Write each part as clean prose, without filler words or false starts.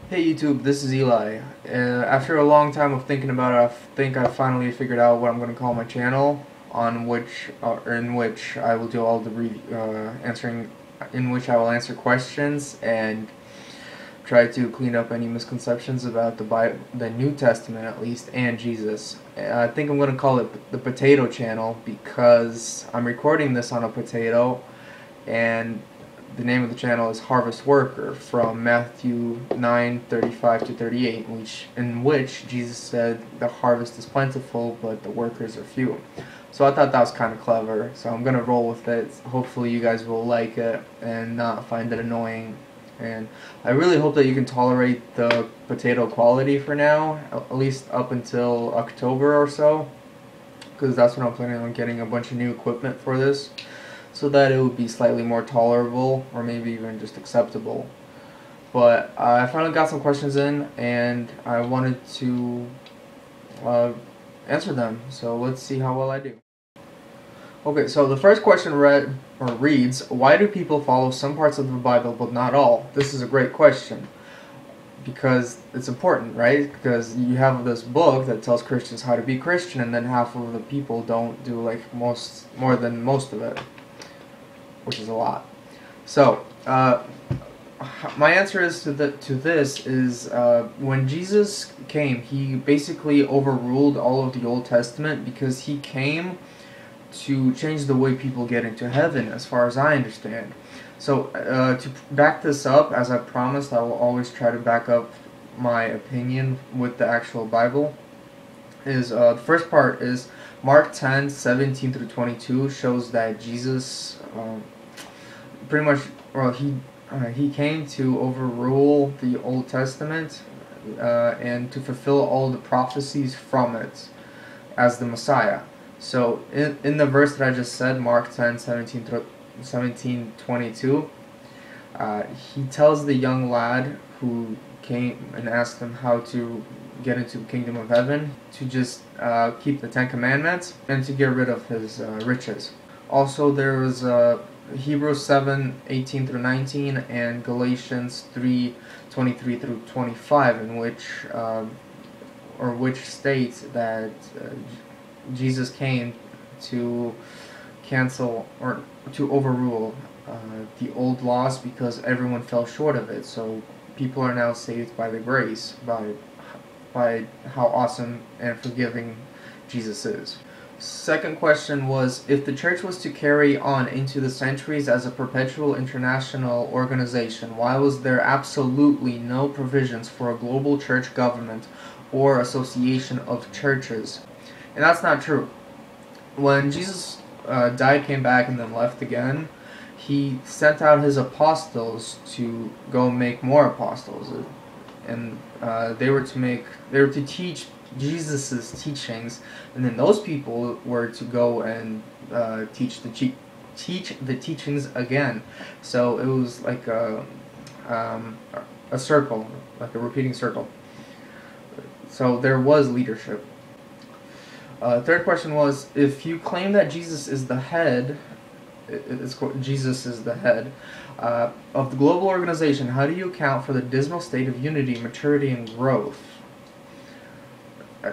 Hey YouTube, this is Eli. After a long time of thinking about it, I think I finally figured out what I'm going to call my channel, on which, in which I will do all the answering, in which I will answer questions and try to clean up any misconceptions about the Bible, the New Testament at least, and Jesus. I think I'm going to call it the Potato Channel because I'm recording this on a potato, and the name of the channel is Harvest Worker from Matthew 9:35 to 38, in which Jesus said the harvest is plentiful but the workers are few. So I thought that was kind of clever, so I'm going to roll with it. Hopefully you guys will like it and not find it annoying. And I really hope that you can tolerate the potato quality for now, at least up until October or so, because that's when I'm planning on getting a bunch of new equipment for this, so that it would be slightly more tolerable or maybe even just acceptable. But I finally got some questions in and I wanted to answer them, so let's see how well I do. Okay, so the first question reads, why do people follow some parts of the Bible but not all? This is a great question because it's important, right? Because you have this book that tells Christians how to be Christian, and then half of the people don't do like more than most of it, which is a lot. So, my answer is to this is when Jesus came, he basically overruled all of the Old Testament because he came to change the way people get into heaven, as far as I understand. So to back this up, as I promised, I will always try to back up my opinion with the actual Bible. The first part is Mark 10:17 through 22 shows that Jesus pretty much, well, he came to overrule the Old Testament and to fulfill all the prophecies from it as the Messiah. So in the verse that I just said, Mark 10:17-22, he tells the young lad who came and asked him how to get into the kingdom of heaven to just keep the Ten Commandments and to get rid of his riches. Also, there was Hebrews 7:18 through 19 and Galatians 3:23 through 25, in which states that Jesus came to cancel or to overrule the old laws because everyone fell short of it. So people are now saved by the grace, by how awesome and forgiving Jesus is. Second question was, if the church was to carry on into the centuries as a perpetual international organization, why was there absolutely no provisions for a global church government or association of churches? And that's not true. When Jesus died, came back, and then left again, he sent out his apostles to go make more apostles, and they were to teach Jesus's teachings, and then those people were to go and teach the teachings again. So it was like a circle, like a repeating circle. So there was leadership. Third question was, if you claim that Jesus is the head, Jesus is the head of the global organization, how do you account for the dismal state of unity, maturity, and growth?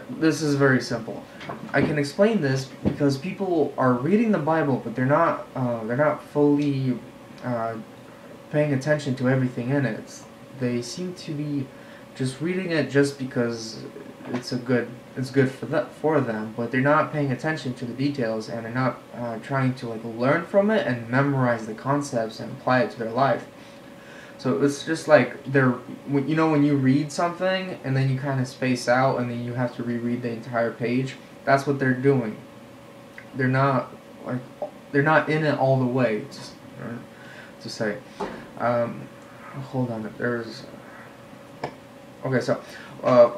This is very simple. I can explain this because people are reading the Bible, but they're not fully paying attention to everything in it. They seem to be just reading it just because it's good for them, but they're not paying attention to the details, and they're not trying to like learn from it and memorize the concepts and apply it to their life. So it's just like when you read something and then you kind of space out and then you have to reread the entire page. That's what they're doing. They're not in it all the way. Just to say, hold on. There's okay. So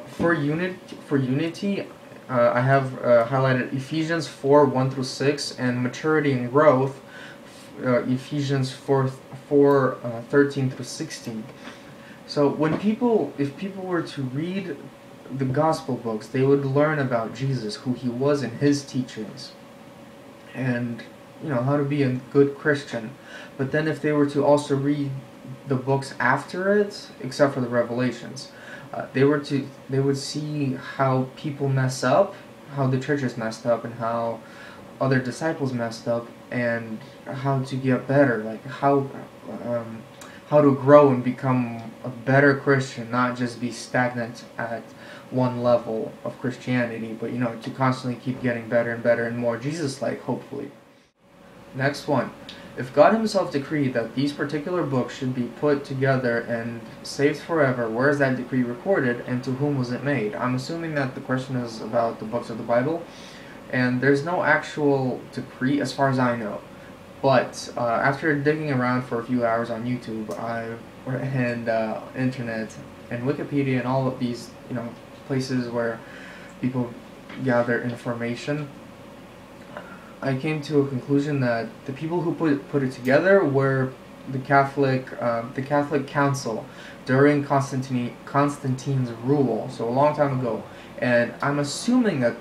for unity, I have highlighted Ephesians 4:1 through 6, and maturity and growth, Ephesians 4:13 through 16. So if people were to read the gospel books, they would learn about Jesus, who he was in his teachings, and how to be a good Christian. But then if they were to also read the books after it, except for the Revelations. They would see how people mess up, how the churches messed up, and how other disciples messed up, and how to get better, like how to grow and become a better Christian, not just be stagnant at one level of Christianity, but to constantly keep getting better and better and more Jesus-like, hopefully. Next one. If God himself decreed that these particular books should be put together and saved forever, where is that decree recorded, and to whom was it made? I'm assuming that the question is about the books of the Bible, and there's no actual decree as far as I know. But after digging around for a few hours on YouTube and internet and Wikipedia and all of these places where people gather information, I came to a conclusion that the people who put it together were the Catholic Council during Constantine's rule, so a long time ago. And I'm assuming that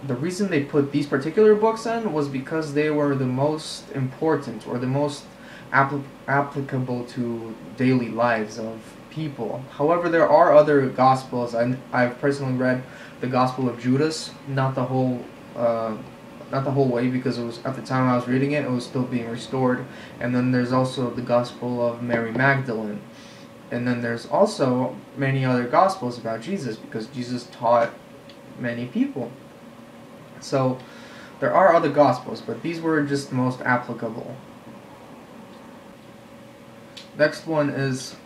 the reason they put these particular books in was because they were the most important or the most applicable to daily lives of people. However, there are other Gospels. I've personally read the Gospel of Judas, not the whole way, because it was, at the time I was reading it was still being restored. And then there's also the Gospel of Mary Magdalene. And then there's also many other Gospels about Jesus, because Jesus taught many people. So there are other Gospels, but these were just the most applicable. Next one is,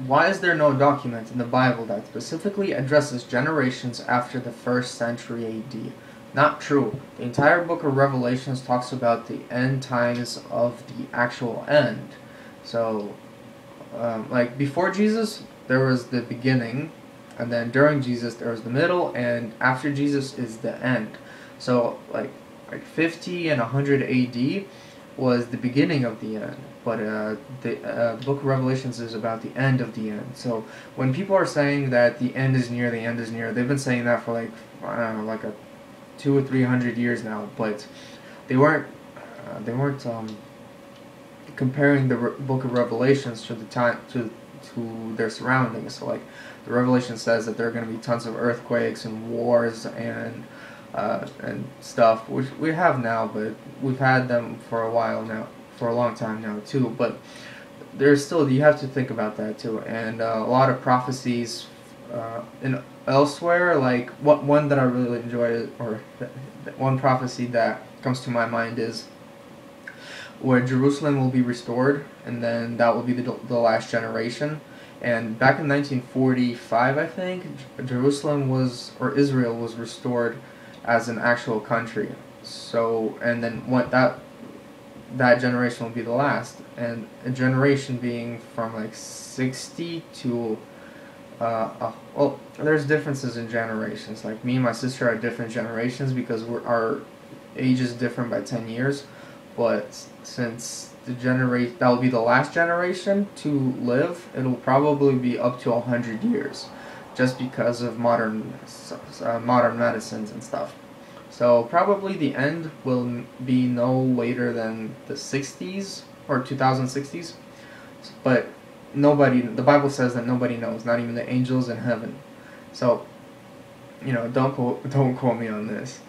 why is there no document in the Bible that specifically addresses generations after the 1st century AD? Not true. The entire book of Revelations talks about the end times of the actual end. So, like before Jesus, there was the beginning, and then during Jesus, there was the middle, and after Jesus is the end. So, like 50 and 100 AD was the beginning of the end, but the book of Revelations is about the end of the end. So, when people are saying that the end is near, they've been saying that for like, I don't know, like a 200 or 300 years now, but they weren't comparing the book of Revelations to the time to their surroundings. So like the Revelation says that there are going to be tons of earthquakes and wars and stuff, which we have now, but we've had them for a while now, for a long time now too. But there's still, you have to think about that too, and a lot of prophecies in elsewhere. Like one that I really enjoy, or one prophecy that comes to my mind, is where Jerusalem will be restored, and then that will be the last generation. And back in 1945, I think, Israel was restored as an actual country. So, and then what that generation will be the last, and a generation being from like 60 to well, there's differences in generations. Like me and my sister are different generations because our age is different by 10 years. But since that will be the last generation to live, it'll probably be up to 100 years, just because of modern medicines and stuff. So probably the end will be no later than the 60s or 2060s. But the Bible says that nobody knows, not even the angels in heaven. So, don't quote me on this.